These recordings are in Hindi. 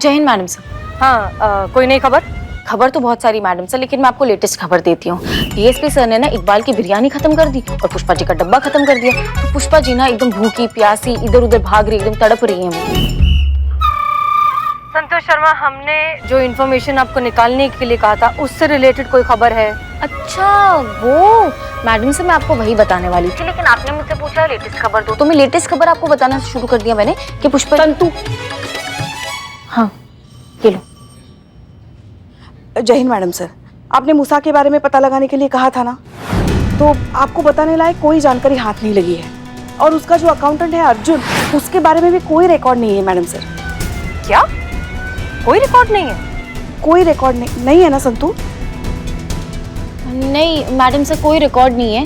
जय हिंद मैडम सर। हाँ, कोई नई खबर? खबर तो बहुत सारी मैडम सर, लेकिन मैं आपको लेटेस्ट खबर देती हूँ। डीएसपी सर ने ना इकबाल की बिरयानी खत्म कर दी और पुष्पा जी का डब्बा खत्म कर दिया। तो पुष्पा जी ना एकदम भूखी प्यासी इधर उधर भाग रही, एकदम तड़प रही है। संतोष शर्मा, हमने जो इन्फॉर्मेशन आपको निकालने के लिए कहा था उससे रिलेटेड कोई खबर है? अच्छा वो मैडम से मैं आपको वही बताने वाली थी, लेकिन आपने मुझसे पूछा लेटेस्ट खबर दो, तो मैं लेटेस्ट खबर आपको बताना शुरू कर दिया मैंने कि पुष्पा संतु। हाँ ये लो। जय हिंद मैडम सर, आपने मूसा के बारे में पता लगाने के लिए कहा था ना, तो आपको बताने लायक कोई जानकारी हाथ नहीं लगी है। और उसका जो अकाउंटेंट है अर्जुन, उसके बारे में भी कोई रिकॉर्ड नहीं है मैडम सर। क्या? कोई रिकॉर्ड नहीं है? कोई रिकॉर्ड नहीं है ना संतु? नहीं मैडम सर, कोई रिकॉर्ड नहीं है।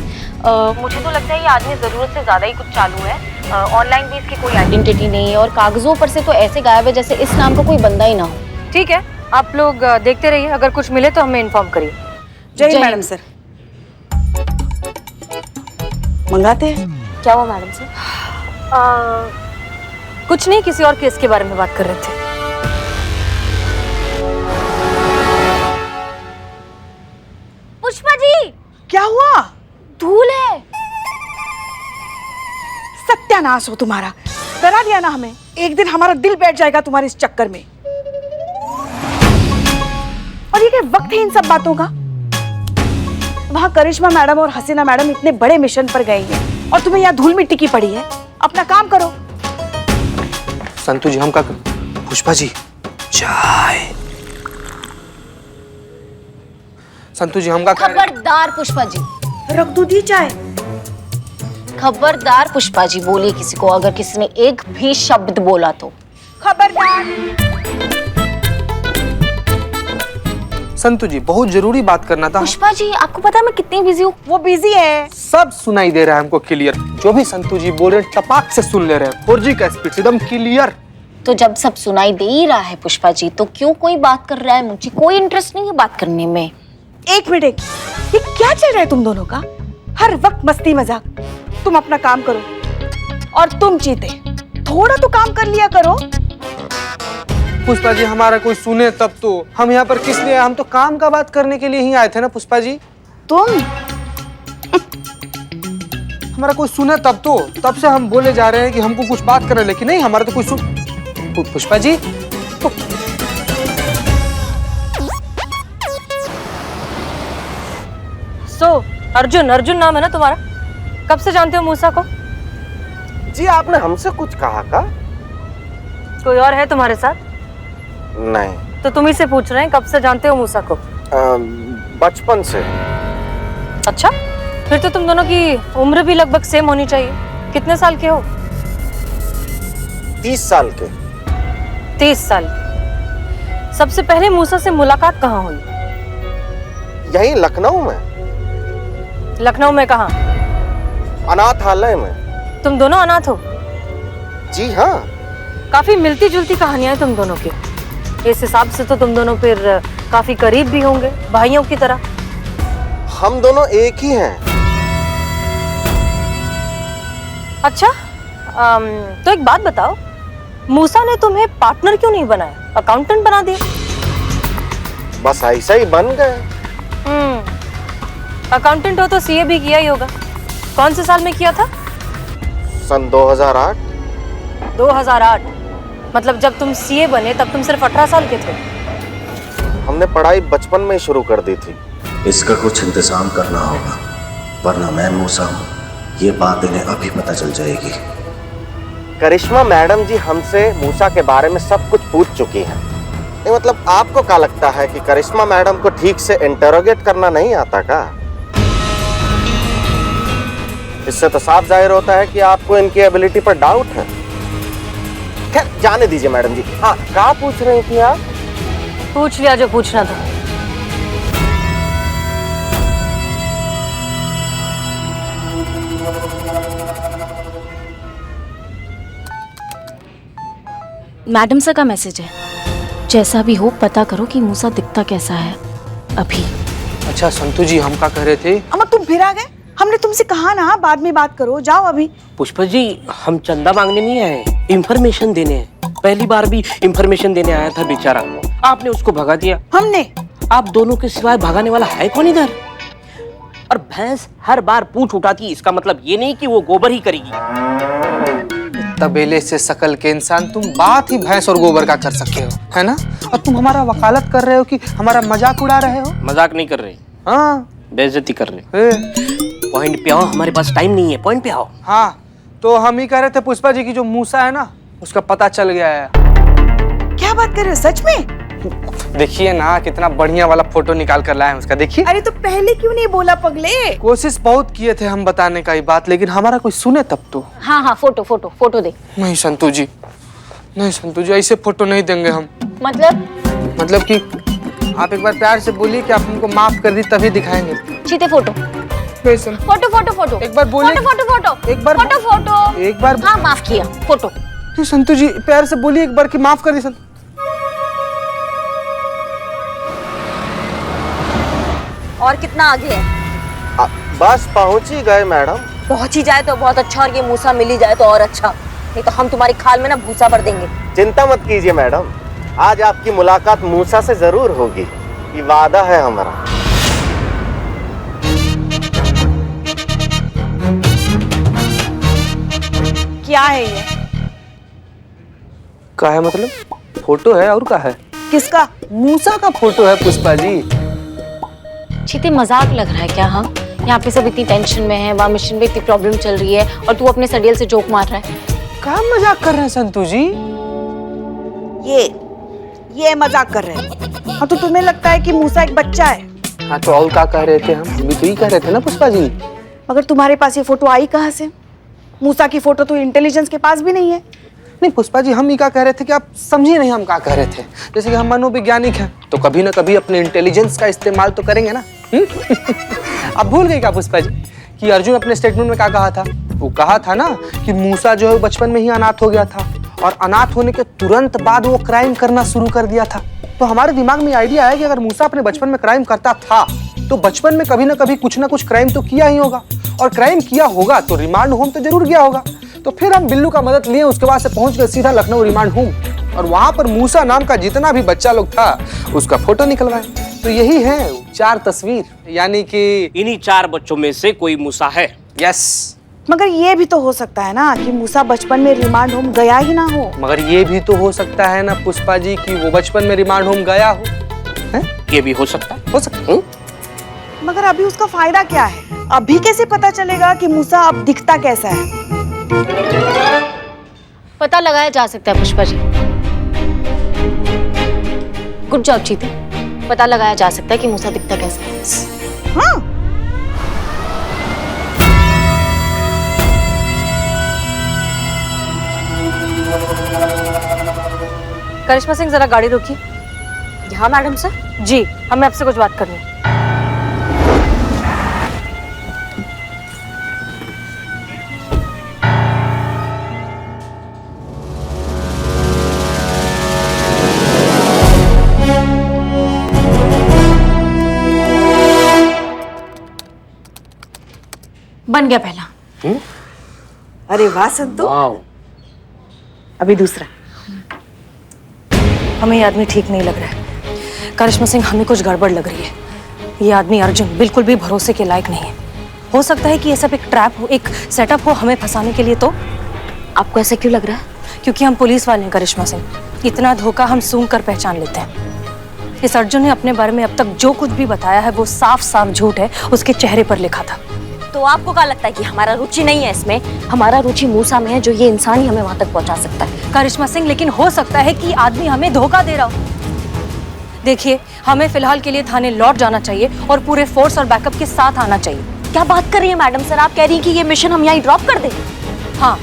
मुझे तो लगता है ये आदमी जरूरत से ज्यादा ही कुछ चालू है। ऑनलाइन भी इसकी कोई आइडेंटिटी नहीं है और कागजों पर से तो ऐसे गायब है जैसे इस नाम का कोई बंदा ही ना हो। ठीक है, आप लोग देखते रहिए, अगर कुछ मिले तो हमें इन्फॉर्म करिए। जय हिंद मैडम सर। मंगाते हैं। क्या हुआ मैडम सर? कुछ नहीं, किसी और केस के बारे में बात कर रहे थे। पुष्पा जी, क्या हुआ? धूल है। सत्यानाश हो तुम्हारा, डरा दिया ना हमें। एक दिन हमारा दिल बैठ जाएगा तुम्हारे इस चक्कर में। और ये क्या वक्त है इन सब बातों का? वहां करिश्मा मैडम और हसीना मैडम इतने बड़े मिशन पर गई हैं और तुम्हें यहाँ धूल मिट्टी की पड़ी है। अपना काम करो। संतु जी, हम का पुष्पा जी चाय। संतु जी, हम का खबरदार पुष्पा जी, रख दो दी चाय। खबरदार पुष्पा जी, बोलिए किसी को अगर किसी ने एक भी शब्द बोला तो। खबरदार। संतु जी, बहुत जरूरी बात करना था। पुष्पा जी, आपको पता है मैं कितनी बिजी हूँ? वो बिजी है। सब सुनाई दे रहा है हमको क्लियर। जो भी संतु जी बोल रहे हैं टपाक से सुन ले रहे हैं। 4G का स्पीड एकदम क्लियर। तो जब सब सुनाई दे ही रहा है पुष्पा जी, तो क्यों कोई बात कर रहा है? मुझे कोई इंटरेस्ट नहीं है बात करने में। एक मिनट, ये क्या चल रहा है तुम दोनों का? हर वक्त मस्ती मजाक। तुम अपना काम करो। और तुम चीते, थोड़ा तो काम कर लिया करो। पुष्पा जी, हमारा कोई सुने तब तो। हम यहाँ पर किस लिए आए? हम तो काम का बात करने के लिए ही आए थे ना पुष्पा जी। तुम हमारा कोई सुने तब तो। तब से हम बोले जा रहे हैं कि हमको कुछ बात करना है, लेकिन नहीं, हमारा तो कोई सुन। पुष्पा जी तो अर्जुन नाम है ना तुम्हारा? कब से जानते हो मूसा को? जी, आपने हमसे कुछ कहा का? कोई और है तुम्हारे साथ? नहीं। तो तुम ही से पूछ रहे हैं कब से जानते हो मूसा को? बचपन से। अच्छा, फिर तो तुम दोनों की उम्र भी लगभग सेम होनी चाहिए। कितने साल के हो? 30 साल के। 30 साल। सबसे पहले मूसा से मुलाकात कहाँ हुई? यही लखनऊ में। लखनऊ में कहाँ? अनाथालय में। तुम दोनों अनाथ हो? जी हाँ। काफी मिलती जुलती कहानियां हैं तुम दोनों की। इस हिसाब से तो तुम दोनों फिर काफी करीब भी होंगे, भाइयों की तरह। हम दोनों एक ही हैं। अच्छा, तो एक बात बताओ, मूसा ने तुम्हें पार्टनर क्यों नहीं बनाया, अकाउंटेंट बना दिया? बस ऐसा ही बन गए। अकाउंटेंट हो तो सीए भी किया ही होगा। कौन से साल में किया था? सन 2008। 2008? मतलब जब तुम सीए बने तब तुम सिर्फ 18 साल के थे। हमने पढ़ाई बचपन में ही शुरू कर दी थी। इसका कुछ इंतजाम करना होगा, वरना मैं मूसा हूँ, ये बात इन्हें अभी पता चल जाएगी। करिश्मा मैडम जी हमसे मूसा के बारे में सब कुछ पूछ चुकी हैं। नहीं, मतलब आपको क्या लगता है कि करिश्मा मैडम को ठीक से इंटरोगेट करना नहीं आता का? इससे तो साफ जाहिर होता है कि आपको इनकी एबिलिटी पर डाउट है। खैर, जाने दीजिए मैडम जी। हाँ, क्या पूछ रही थी आप? पूछ लिया जो पूछना था। मैडम सर का मैसेज है, जैसा भी हो पता करो कि मूसा दिखता कैसा है अभी। अच्छा संतु जी, हम क्या कह रहे थे? अम्मा तुम फिर आ गए? हमने तुमसे कहा ना बाद में बात करो, जाओ अभी। पुष्पा जी, हम चंदा मांगने नहीं आए, इंफॉर्मेशन देने हैं। पहली बार भी इंफॉर्मेशन देने आया था बेचारा, आपने उसको भगा दिया। हमने? आप दोनों के सिवाय भगाने वाला है कौन इधर? और भैंस हर बार पूंछ उठाती है, इसका मतलब ये नहीं कि वो गोबर ही करेगी। तबेले से शकल के इंसान, तुम बात ही भैंस और गोबर का कर सके हो, है ना? और तुम हमारा वकालत कर रहे हो कि हमारा मजाक उड़ा रहे हो? मजाक नहीं कर रहे, हाँ बेइज्जती कर रहे। ए, पॉइंट पे आओ, हमारे पास टाइम नहीं है, पॉइंट पे आओ। हाँ तो हम ही कह रहे थे पुष्पा जी की जो मूसा है ना, उसका पता चल गया है। क्या बात कर रहे हो, सच में? देखिए ना कितना बढ़िया वाला फोटो निकाल कर लाए हैं उसका, देखिए। अरे तो पहले क्यों नहीं बोला पगले? कोशिश बहुत किए थे हम बताने का ये बात, लेकिन हमारा कोई सुने तब तो। हाँ हाँ, फोटो फोटो फोटो दे। नहीं संतू जी, नहीं संतू जी, ऐसे फोटो नहीं देंगे हम। मतलब कि आप एक बार प्यार से बोलिए कि आप हमको माफ कर दी तभी दिखाएंगे। चीते फोटो फोटो फोटो फोटो एक बार बोलिए। फोटो फोटो फोटो एक बार फोटो फोटो एक बार। हाँ माफ किया, फोटो। तो संतू जी प्यार से बोलिए एक बार कि माफ कर दी संतू। और कितना आगे है? बस पहुंच ही गए मैडम। पहुंच ही जाए तो बहुत अच्छा, और ये मूसा मिल ही जाए तो और अच्छा, नहीं तो हम तुम्हारी खाल में ना भूसा भर देंगे। चिंता मत कीजिए मैडम, आज आपकी मुलाकात मूसा से जरूर होगी, ये वादा है हमारा। क्या है ये? का है मतलब? फोटो है और का है? किसका? मूसा का फोटो है पुष्पा जी। चीते मजाक लग रहा है क्या? हाँ, यहाँ पे सब इतनी टेंशन में है, वहाँ मिशन में इतनी प्रॉब्लम चल रही है और तू अपने सडियल से जोक मार रहा है। क्या मजाक कर रहे हैं संतू जी? ये मजाक कर रहे हैं। हाँ तो तुम्हें लगता है कि मूसा एक बच्चा है? हाँ तो और क्या कह रहे थे हम भी तो ही कह रहे थे ना पुष्पा जी। मगर तुम्हारे पास ये फोटो आई कहाँ से? मूसा की फोटो तो इंटेलिजेंस के पास भी नहीं है। नहीं पुष्पा जी, हम ही क्या कह रहे थे कि आप समझिए नहीं हम क्या कह रहे थे। जैसे कि हम मनोवैज्ञानिक हैं तो कभी ना कभी अपने इंटेलिजेंस का इस्तेमाल तो करेंगे ना। आप भूल गए क्या पुष्पा जी कि अर्जुन अपने स्टेटमेंट में क्या कहा था? वो कहा था ना कि मूसा जो है बचपन में ही अनाथ हो गया था और अनाथ होने के तुरंत बाद वो क्राइम करना शुरू कर दिया था। तो हमारे दिमाग में आइडिया आया कि अगर मूसा अपने बचपन में क्राइम करता था तो बचपन में कभी ना कभी कुछ ना कुछ क्राइम तो किया ही होगा, और क्राइम किया होगा तो रिमांड होम तो जरूर गया होगा। तो फिर हम बिल्लू का मदद लिए, उसके बाद से पहुंच गए सीधा लखनऊ रिमांड होम, और वहां पर मूसा नाम का जितना भी बच्चा लोग था उसका फोटो निकलवाए। तो यही है 4 तस्वीर, यानी कि इन्हीं 4 बच्चों में से कोई मूसा है। यस। मगर ये भी तो हो सकता है ना कि मूसा बचपन में रिमांड होम गया ही ना हो। मगर ये भी तो हो सकता है ना पुष्पा जी कि वो बचपन में रिमांड होम गया हो। है? ये भी हो सकता है। हो सकता है। मगर अभी उसका फायदा क्या है? अभी कैसे पता चलेगा कि मूसा अब दिखता कैसा है? पता लगाया जा सकता है पुष्पा जी। गुड जॉब चीते, पता लगाया जा सकता है कि मूसा दिखता कैसा है। हाँ। करिश्मा सिंह जरा गाड़ी रोकिए। यहाँ मैडम सर। जी, हमें आपसे कुछ बात करनी है। बन गया पहला। अरे वाह संतू। वाओ। अभी दूसरा। हमें ये आदमी ठीक नहीं लग रहा है करिश्मा सिंह, हमें कुछ गड़बड़ लग रही है। ये आदमी अर्जुन बिल्कुल भी भरोसे के लायक नहीं है। हो सकता है कि ये सब एक ट्रैप हो, एक सेटअप हो हमें फंसाने के लिए। तो आपको ऐसा क्यों लग रहा है? क्योंकि हम पुलिस वाले हैं करिश्मा सिंह, इतना धोखा हम सूंघ कर पहचान लेते हैं। इस अर्जुन ने अपने बारे में अब तक जो कुछ भी बताया है वो साफ साफ झूठ है, उसके चेहरे पर लिखा था। तो आपको क्या लगता है कि हमारा रुचि नहीं है इसमें? हमारा रुचि मूसा में है, जो ये इंसान ही हमें वहां तक पहुंचा सकता है। करिश्मा सिंह, लेकिन हो सकता है कि आदमी हमें धोखा दे रहा हो। देखिए, हमें फिलहाल के लिए थाने लौट जाना चाहिए और पूरे फोर्स और बैकअप के साथ आना चाहिए। क्या बात कर रही है मैडम सर? आप कह रही हैं कि ये मिशन हम यहाँ ड्रॉप कर दें? हाँ।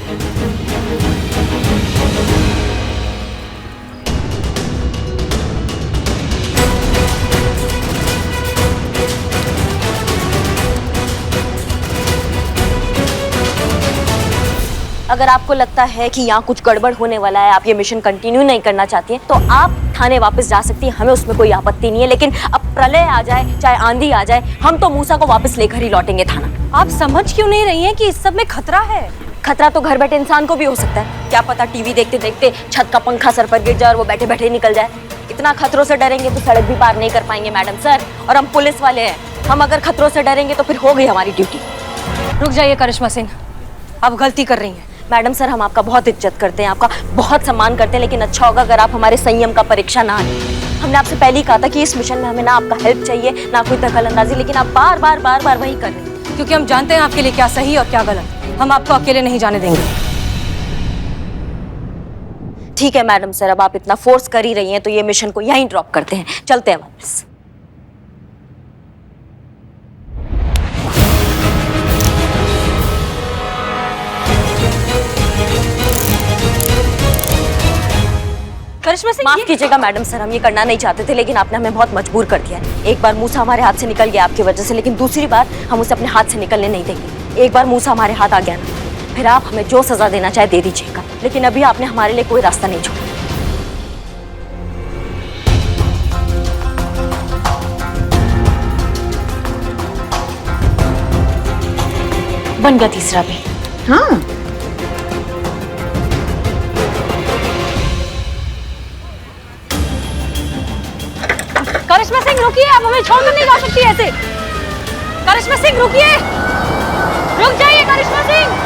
अगर आपको लगता है कि यहाँ कुछ गड़बड़ होने वाला है, आप ये मिशन कंटिन्यू नहीं करना चाहती हैं, तो आप थाने वापस जा सकती हैं, हमें उसमें कोई आपत्ति नहीं है। लेकिन अब प्रलय आ जाए चाहे आंधी आ जाए, हम तो मूसा को वापस लेकर ही लौटेंगे थाना। आप समझ क्यों नहीं रही हैं कि इस सब में खतरा है? खतरा तो घर बैठे इंसान को भी हो सकता है। क्या पता टीवी देखते देखते छत का पंखा सर पर गिर जाए और वो बैठे बैठे निकल जाए। इतना खतरों से डरेंगे तो सड़क भी पार नहीं कर पाएंगे मैडम सर। और हम पुलिस वाले हैं, हम अगर खतरों से डरेंगे तो फिर हो गई हमारी ड्यूटी। रुक जाइए करिश्मा सिंह, आप गलती कर रही हैं। मैडम सर, हम आपका बहुत इज्जत करते हैं, आपका बहुत सम्मान करते हैं, लेकिन अच्छा होगा अगर आप हमारे संयम का परीक्षा ना लें। हमने आपसे पहले ही कहा था कि इस मिशन में हमें ना आपका हेल्प चाहिए ना कोई दखलंदाजी, लेकिन आप बार बार बार बार वही कर रहे हैं। क्योंकि हम जानते हैं आपके लिए क्या सही और क्या गलत। हम आपको अकेले नहीं जाने देंगे। ठीक है मैडम सर, अब आप इतना फोर्स कर ही रही हैं तो ये मिशन को यहीं ड्रॉप करते हैं, चलते हैं वापस। करिश्मा सिंह, माफ कीजिएगा मैडम सर, हम ये करना नहीं चाहते थे, लेकिन आपने हमें बहुत मजबूर कर दिया है। एक बार मूसा हमारे हाथ से निकल गया आपकी वजह से, लेकिन दूसरी बार हम उसे अपने हाथ से निकलने नहीं देंगे। एक बार मूसा हमारे हाथ आ गया ना, फिर आप हमें जो सजा देना चाहे दे दीजिएगा, लेकिन अभी आपने हमारे लिए कोई रास्ता नहीं छोड़ा। बन गया तीसरा भी। हाँ, करिश्मा सिंह रुकिए, आप हमें छोड़कर नहीं जा सकती ऐसे। करिश्मा सिंह रुकिए, रुक जाइए करिश्मा सिंह।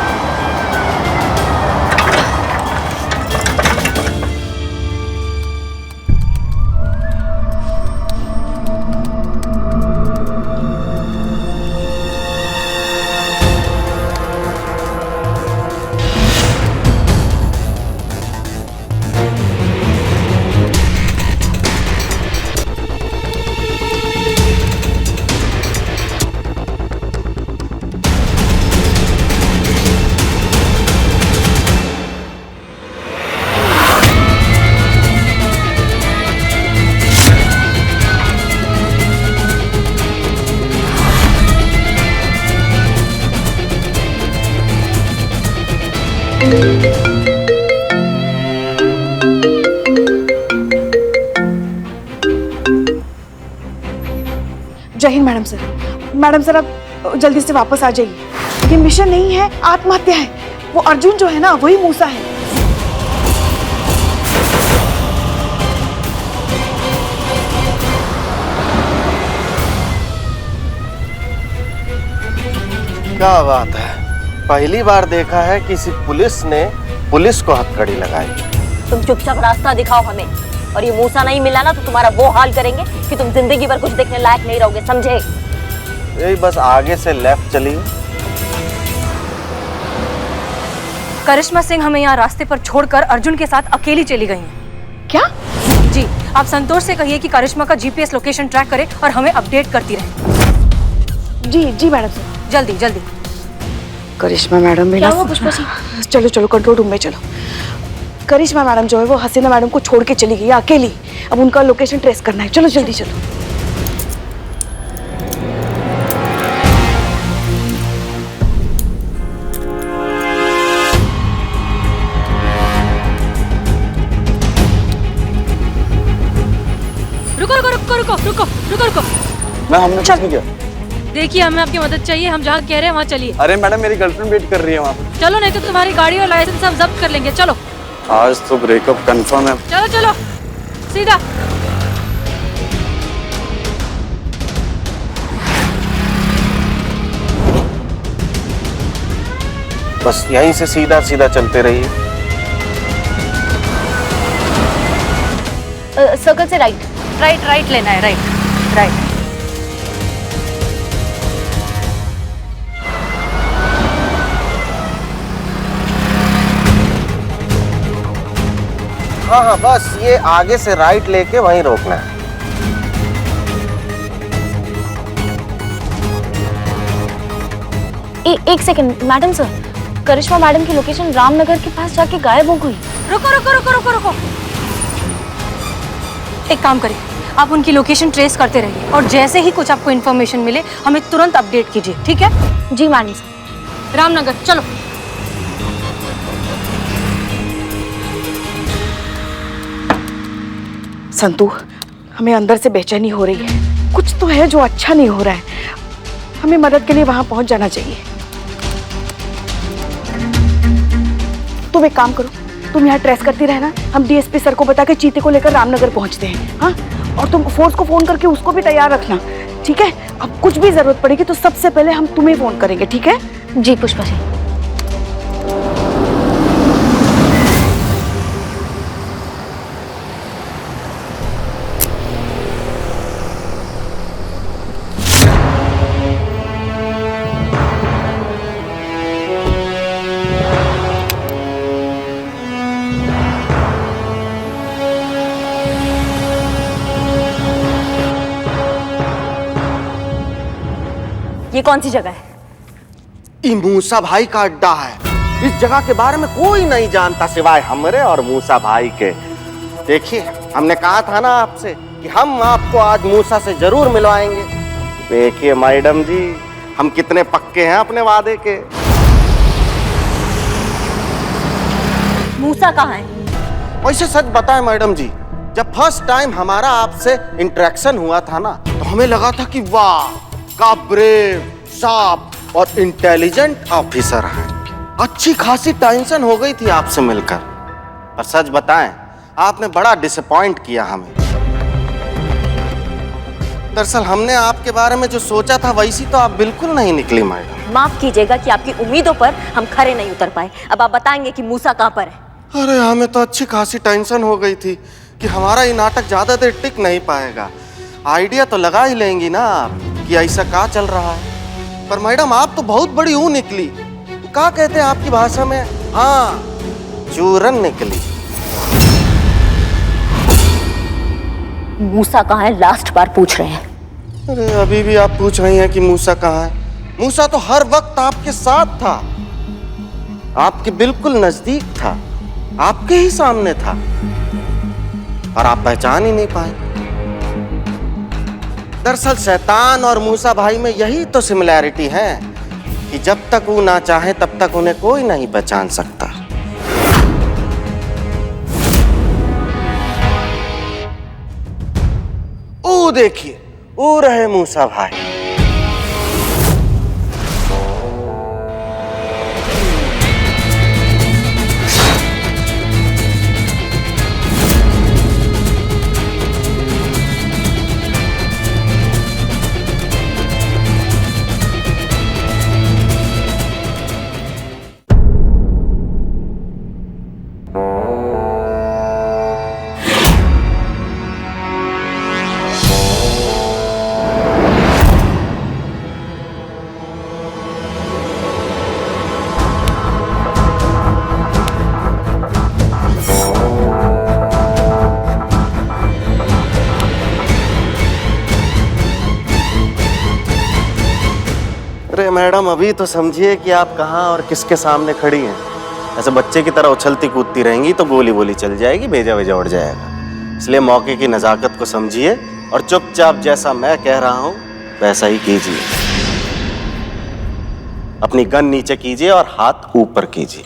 जय Hind madam sir. Madam sir, आप जल्दी से वापस आ जाइए। ये मिशन नहीं है, आत्महत्या है। वो अर्जुन जो है ना, वही मूसा है। क्या बात है, पहली बार देखा है किसी पुलिस ने पुलिस को हथकड़ी लगाई। तुम चुपचाप रास्ता दिखाओ हमें, और ये मूसा नहीं मिला ना तो तुम्हारा वो हाल करेंगे कि तुम जिंदगी भर कुछ देखने लायक नहीं रहोगे, समझे? यही बस आगे से लेफ्ट चलिए। करिश्मा सिंह हमें यहाँ रास्ते पर छोड़कर अर्जुन के साथ अकेली चली गई हैं। क्या? जी, आप संतोष से कहिए कि करिश्मा का जीपीएस लोकेशन ट्रैक करे और हमें अपडेट करती रहे। जी जी मैडम सर। जल्दी जल्दी। करिश्मा मैडम में क्या हुआ पुष्पा जी? चलो चलो कंट्रोल रूम में चलो। करिश्मा मैडम जो है वो हसीना मैडम को छोड़ के चली गई है अकेली। अब उनका लोकेशन ट्रेस करना है। चलो जल्दी चलो। रुको रुको रुको रुको रुको रुको रुको। मैं हमने कुछ नहीं किया। देखिए, हमें आपकी मदद चाहिए, हम जहाँ कह रहे हैं वहाँ चलिए। अरे मैडम, मेरी गर्लफ्रेंड वेट कर रही है वहाँ पे। चलो, नहीं तो तुम्हारी गाड़ी और लाइसेंस हम जब्त कर लेंगे। चलो आज तो ब्रेकअप कंफर्म है। चलो चलो सीधा। बस यहीं से सीधा सीधा चलते रहिए। सर्कल से राइट। राइट राइट लेना है, राइट राइट। हाँ हाँ, बस ये आगे से राइट लेके वहीं रोकना है। एक सेकंड मैडम सर, करिश्मा मैडम की लोकेशन रामनगर के पास जाके गायब हो गई। रुको रुको रुको रुको रुको। एक काम करिए, आप उनकी लोकेशन ट्रेस करते रहिए और जैसे ही कुछ आपको इन्फॉर्मेशन मिले हमें तुरंत अपडेट कीजिए, ठीक है? जी मैडम सर। रामनगर चलो। संतू, हमें अंदर से बेचैनी हो रही है। कुछ तो है जो अच्छा नहीं हो रहा है। हमें मदद के लिए वहां पहुंच जाना चाहिए। तुम एक काम करो, तुम यहाँ ट्रेस करती रहना, हम डीएसपी सर को बता के चीते को लेकर रामनगर पहुँचते हैं। हाँ, और तुम फोर्स को फोन करके उसको भी तैयार रखना, ठीक है? अब कुछ भी जरूरत पड़ेगी तो सबसे पहले हम तुम्हें फोन करेंगे, ठीक है? जी पुष्पा जी। ये कौन सी जगह है? ये मूसा भाई का अड्डा है। इस जगह के बारे में कोई नहीं जानता सिवाय हमरे और मूसा भाई के। देखिए, हमने कहा था ना आपसे कि हम आपको आज मूसा से जरूर मिलवाएंगे। देखिए मैडम जी, हम कितने पक्के हैं अपने वादे के। मूसा कहाँ है? वैसे सच बताएं मैडम जी, जब फर्स्ट टाइम हमारा आपसे इंटरेक्शन हुआ था ना, तो हमें लगा था कि वाह, का ब्रेव, शार्प और इंटेलिजेंट ऑफिसर है। अच्छी खासी टेंशन हो गई थी आपसे मिलकर। पर सच बताएं, आपने बड़ा डिसअपॉइंट किया हमें। दरअसल हमने आपके बारे में जो सोचा था वैसी तो आप बिल्कुल नहीं निकली मैडम। माफ कीजिएगा कि आपकी उम्मीदों पर हम खरे नहीं उतर पाए। अब आप बताएंगे कि मूसा कहाँ पर है? अरे हमें तो अच्छी खासी टेंशन हो गई थी कि हमारा ये नाटक ज्यादा देर टिक नहीं पाएगा। आइडिया तो लगा ही लेंगी ना आप कि ऐसा क्या चल रहा है। पर मैडम आप तो बहुत बड़ी ऊ निकली। क्या कहते हैं आपकी भाषा में? हाँ, चूरन निकली। मूसा कहाँ है? लास्ट बार पूछ रहे हैं। अरे अभी भी आप पूछ रही हैं कि मूसा कहाँ है? मूसा तो हर वक्त आपके साथ था, आपके बिल्कुल नजदीक था, आपके ही सामने था, और आप पहचान ही नहीं पाए। दरअसल शैतान और मूसा भाई में यही तो सिमिलैरिटी है कि जब तक वो ना चाहे तब तक उन्हें कोई नहीं पहचान सकता। ओ देखिए, वो रहे मूसा भाई। अरे मैडम, अभी तो समझिए कि आप कहाँ और किसके सामने खड़ी हैं। ऐसे बच्चे की तरह उछलती कूदती रहेंगी तो गोली बोली चल जाएगी, भेजा भेजा उड़ जाएगा। इसलिए मौके की नजाकत को समझिए और चुपचाप जैसा मैं कह रहा हूं वैसा ही कीजिए। अपनी गन नीचे कीजिए और हाथ ऊपर कीजिए।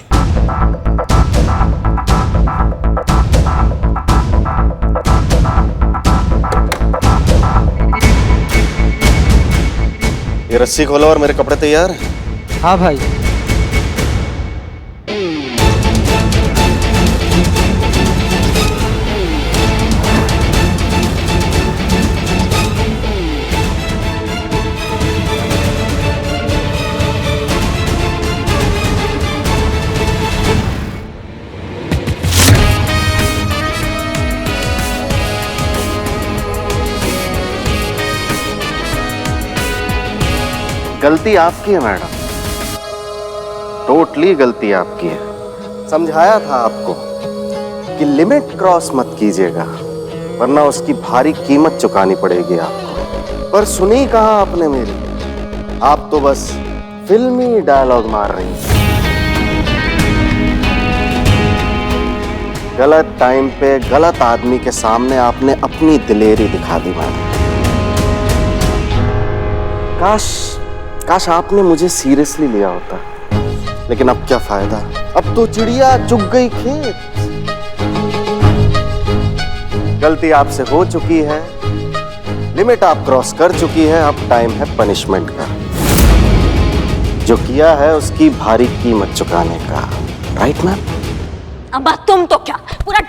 ये रस्सी खोलो और मेरे कपड़े तैयार हैं? हाँ भाई। गलती आपकी है मैडम, टोटली गलती आपकी है। समझाया था आपको कि लिमिट क्रॉस मत कीजिएगा वरना उसकी भारी कीमत चुकानी पड़ेगी आपको। पर सुनी कहाँ आपने मेरी? आप तो बस फिल्मी डायलॉग मार रही हैं। गलत टाइम पे गलत आदमी के सामने आपने अपनी दिलेरी दिखा दी मैडम। काश आपने मुझे सीरियसली लिया होता, लेकिन अब क्या फायदा, अब तो चिड़िया चुग गई खेत। गलती आपसे हो चुकी है, लिमिट आप क्रॉस कर चुकी है, अब टाइम है पनिशमेंट का। जो किया है उसकी भारी कीमत चुकाने का। Right ma'am? अम्मा तुम तो क्या, पूरा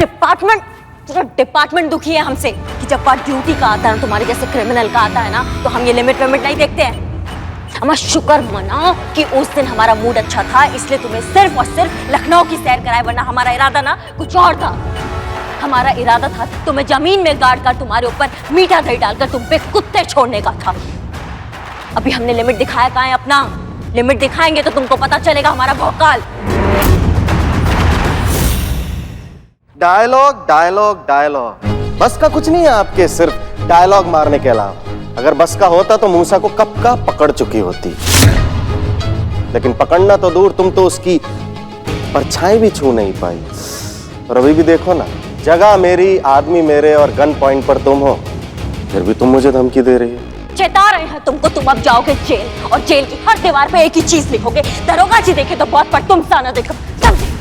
डिपार्टमेंट दुखी है हमसे कि जब बात ड्यूटी का आता है, तुम्हारे जैसे क्रिमिनल का आता है ना, तो हम ये लिमिट विमिट नहीं देखते हैं। अम्मा शुक्र मनाओ कि उस दिन हमारा मूड अच्छा था, इसलिए तुम्हें सिर्फ और सिर्फ लखनऊ की सैर कराए, वरना हमारा इरादा ना कुछ और था। हमारा इरादा था तुम्हें जमीन में गाड़ कर तुम्हारे ऊपर मीठा दही डालकर तुम पे कुत्ते छोड़ने का था। अभी हमने लिमिट दिखाया कहाँ है अपना? लिमिट दिखाएंगे तो तुमको पता चलेगा हमारा भौकाल। डायलॉग डायलॉग डायलॉग, बस का कुछ नहीं है आपके, सिर्फ डायलॉग मारने के अलावा। अगर बस का होता तो मूसा को कब का पकड़ चुकी होती, लेकिन पकड़ना तो दूर, तुम तो उसकी परछाई भी छू नहीं पाई। और अभी भी देखो ना, जगह मेरी, आदमी मेरे और गन पॉइंट पर तुम हो, फिर भी तुम मुझे धमकी दे रही हो। चेता रहे हैं तुमको, तुम अब जाओगे जेल, और जेल की हर दीवार पे एक ही चीज लिखोगे, दरोगा जी देखे तो बहुत पर तुम सा ना देखो। समझे?